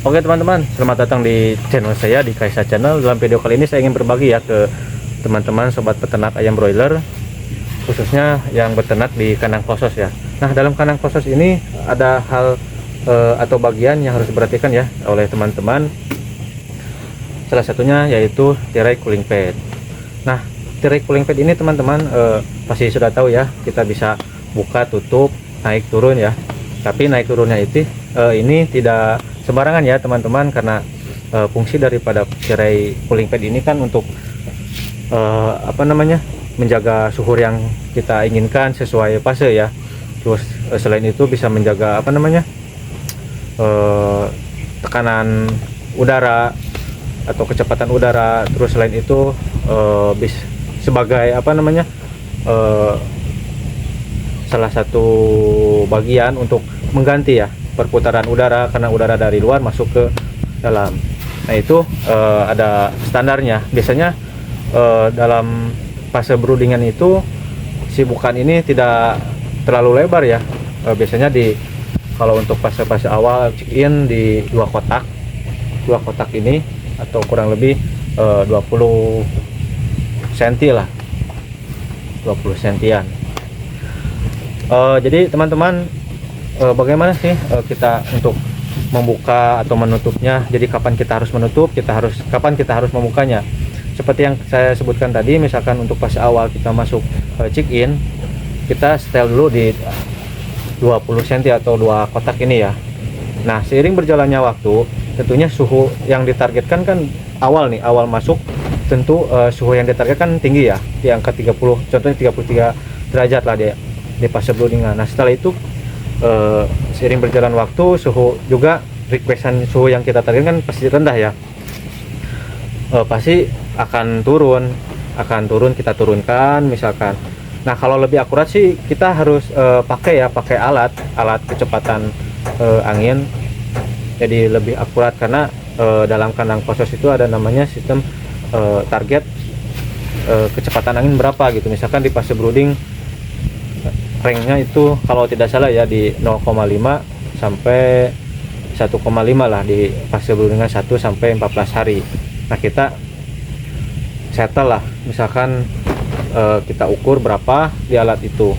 Oke teman-teman, selamat datang di channel saya di Kaisa Channel. Dalam video kali ini saya ingin berbagi ya ke teman-teman sobat peternak ayam broiler, khususnya yang beternak di kandang khusus ya. Nah, dalam kandang khusus ini ada hal atau bagian yang harus diperhatikan ya oleh teman-teman. Salah satunya yaitu tirai cooling pad. Nah, tirai cooling pad ini teman-teman pasti sudah tahu ya, kita bisa buka tutup naik turun ya. Tapi naik turunnya itu ini tidak sembarangan ya teman-teman, karena fungsi daripada tirai cooling pad ini kan untuk menjaga suhu yang kita inginkan sesuai fase ya. Terus selain itu bisa menjaga tekanan udara atau kecepatan udara. Terus selain itu sebagai salah satu bagian untuk mengganti ya perputaran udara, karena udara dari luar masuk ke dalam. Nah itu ada standarnya. Biasanya dalam fase broodingan itu si bukan ini tidak terlalu lebar ya. Biasanya kalau untuk fase-fase awal check-in di dua kotak ini atau kurang lebih 20 cm lah, 20 cm-an. Jadi teman-teman, bagaimana sih kita untuk membuka atau menutupnya? Jadi kapan kita harus menutup, kapan kita harus membukanya? Seperti yang saya sebutkan tadi, misalkan untuk fase awal kita masuk check-in, kita setel dulu di 20 cm atau dua kotak ini ya. Nah, seiring berjalannya waktu, tentunya suhu yang ditargetkan kan awal masuk, tentu suhu yang ditargetkan tinggi ya, di angka 30, contohnya 33 derajat lah di fase broodingan. Nah, setelah itu seiring berjalan waktu, suhu juga requestan suhu yang kita targetkan pasti rendah ya, pasti akan turun, kita turunkan misalkan. Nah, kalau lebih akurat sih kita harus pakai alat kecepatan angin, jadi lebih akurat, karena dalam kandang khusus itu ada namanya sistem target kecepatan angin berapa gitu. Misalkan di fase brooding ranknya itu kalau tidak salah ya di 0,5 sampai 1,5 lah di fase broodingan 1 sampai 14 hari. Nah, kita settle lah, misalkan kita ukur berapa di alat itu.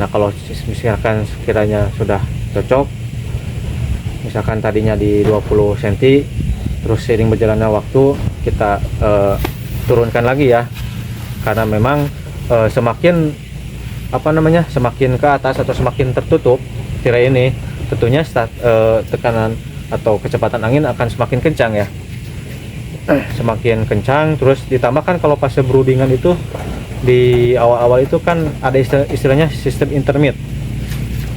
Nah, kalau misalkan sekiranya sudah cocok, misalkan tadinya di 20 cm, terus seiring berjalannya waktu kita turunkan lagi ya, karena memang semakin ke atas atau semakin tertutup tirai ini, tentunya tekanan atau kecepatan angin akan semakin kencang ya, semakin kencang. Terus ditambahkan kalau fase broodingan itu di awal-awal itu kan ada istilahnya sistem intermit.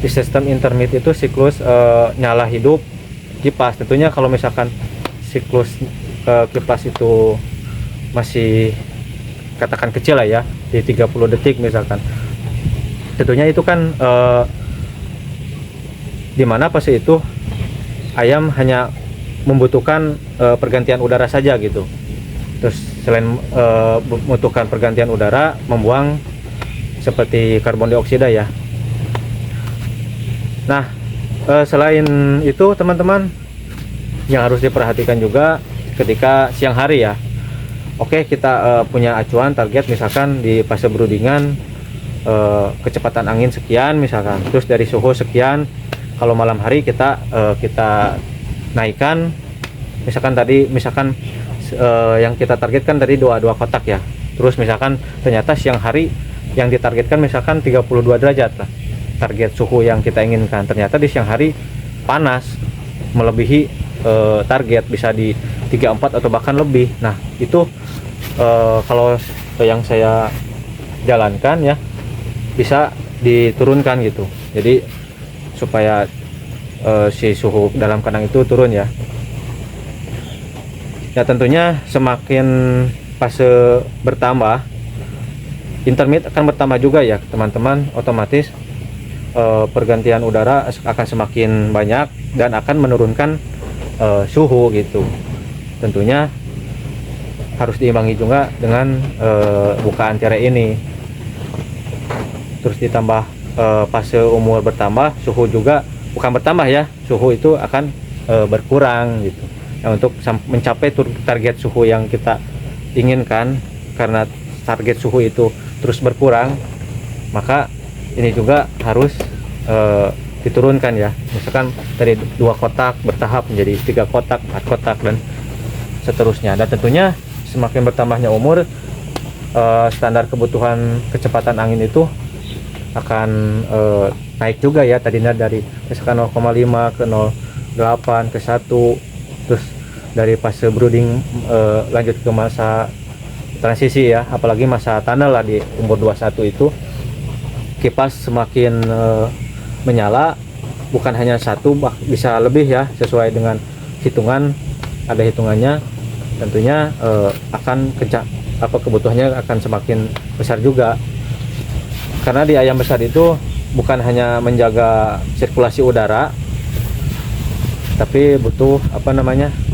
Di sistem intermit itu siklus nyala hidup kipas. Tentunya kalau misalkan siklus kipas itu masih katakan kecil lah ya, di 30 detik misalkan, tentunya itu kan dimana fase itu ayam hanya membutuhkan pergantian udara saja gitu. Terus selain membutuhkan pergantian udara, membuang seperti karbon dioksida ya. Nah, selain itu teman-teman, yang harus diperhatikan juga ketika siang hari ya. Oke, kita punya acuan target, misalkan di fase broodingan kecepatan angin sekian misalkan, terus dari suhu sekian. Kalau malam hari kita naikkan, misalkan yang kita targetkan dari dua kotak ya. Terus misalkan ternyata siang hari yang ditargetkan misalkan 32 derajat lah target suhu yang kita inginkan, ternyata di siang hari panas melebihi target, bisa di 34 atau bahkan lebih. Nah, itu kalau yang saya jalankan ya, bisa diturunkan gitu. Jadi supaya si suhu dalam kandang itu turun ya. Ya, tentunya semakin fase bertambah, intermit akan bertambah juga ya teman-teman. Otomatis pergantian udara akan semakin banyak dan akan menurunkan suhu gitu. Tentunya harus diimbangi juga dengan bukaan tirai ini. Terus ditambah fase umur bertambah, suhu juga bukan bertambah ya, suhu itu akan berkurang gitu. Nah, untuk mencapai target suhu yang kita inginkan, karena target suhu itu terus berkurang, maka ini juga harus diturunkan ya. Misalkan dari 2 kotak bertahap menjadi 3 kotak, 4 kotak, dan seterusnya. Dan tentunya semakin bertambahnya umur, standar kebutuhan kecepatan angin itu akan naik juga ya. Tadinya dari misalkan 0,5 ke 0,8 ke 1, terus dari fase brooding lanjut ke masa transisi ya, apalagi masa tunnel lah di umur 21 itu. Kipas semakin menyala, bukan hanya 1, bisa lebih ya, sesuai dengan hitungan, ada hitungannya. Tentunya akan kebutuhannya akan semakin besar juga, karena di ayam besar itu bukan hanya menjaga sirkulasi udara, tapi butuh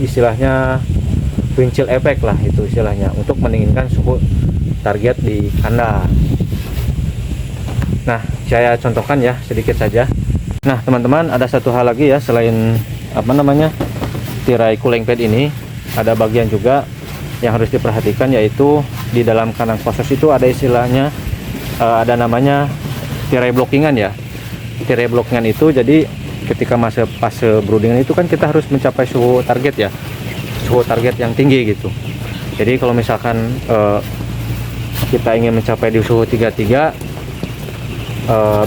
istilahnya wind chill effect lah, itu istilahnya, untuk mendinginkan suhu target di kandang. Nah, saya contohkan ya sedikit saja. Nah, teman-teman, ada satu hal lagi ya, selain tirai cooling pad ini, ada bagian juga yang harus diperhatikan, yaitu di dalam kandang proses itu ada istilahnya ada namanya tirai blockingan ya. Tirai blockingan itu jadi ketika fase brooding itu kan kita harus mencapai suhu target ya, suhu target yang tinggi gitu. Jadi kalau misalkan kita ingin mencapai di suhu 33,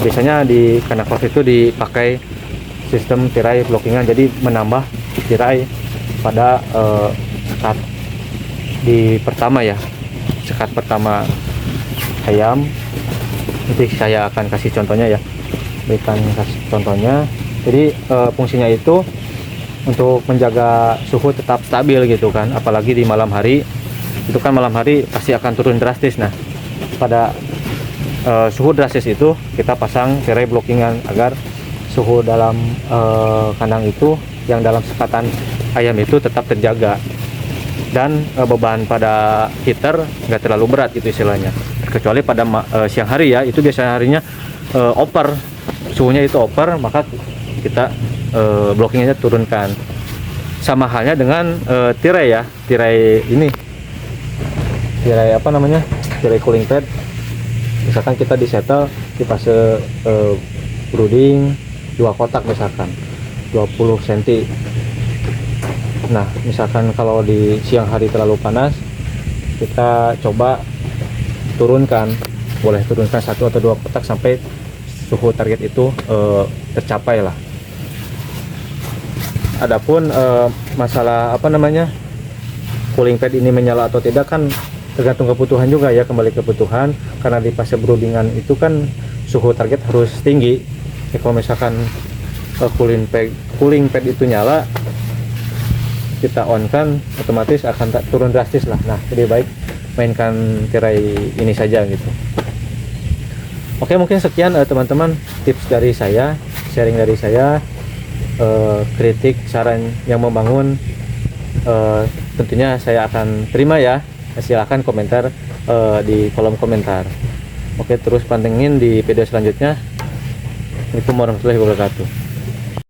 biasanya di kandang close itu dipakai sistem tirai blockingan, jadi menambah tirai pada sekat di pertama ya, sekat pertama ayam. Nanti saya akan kasih contohnya ya, berikan kasih contohnya. Jadi fungsinya itu untuk menjaga suhu tetap stabil gitu kan, apalagi di malam hari. Itu kan malam hari pasti akan turun drastis. Nah, pada suhu drastis itu kita pasang tirai blockingan agar suhu dalam kandang itu, yang dalam sekatan ayam itu tetap terjaga, dan beban pada heater nggak terlalu berat gitu istilahnya. Kecuali pada siang hari ya, itu biasanya harinya over, suhunya itu over, maka kita blockingannya turunkan. Sama halnya dengan tirai ya, tirai ini, tirai tirai cooling pad. Misalkan kita disetel di fase brooding 2 kotak, misalkan 20 cm. Nah, misalkan kalau di siang hari terlalu panas, kita coba turunkan, boleh turunkan 1 atau 2 kotak sampai suhu target itu tercapai lah. Adapun masalah cooling pad ini menyala atau tidak kan tergantung kebutuhan juga ya, kembali kebutuhan, karena di fase broodingan itu kan suhu target harus tinggi. Kalau misalkan cooling pad itu nyala, kita on kan, otomatis akan turun drastis lah. Nah, lebih baik mainkan tirai ini saja gitu. Oke, mungkin sekian teman-teman tips dari saya, sharing dari saya, kritik saran yang membangun tentunya saya akan terima ya. Silahkan komentar di kolom komentar. Oke, terus pantengin di video selanjutnya. Assalamualaikum warahmatullahi wabarakatuh.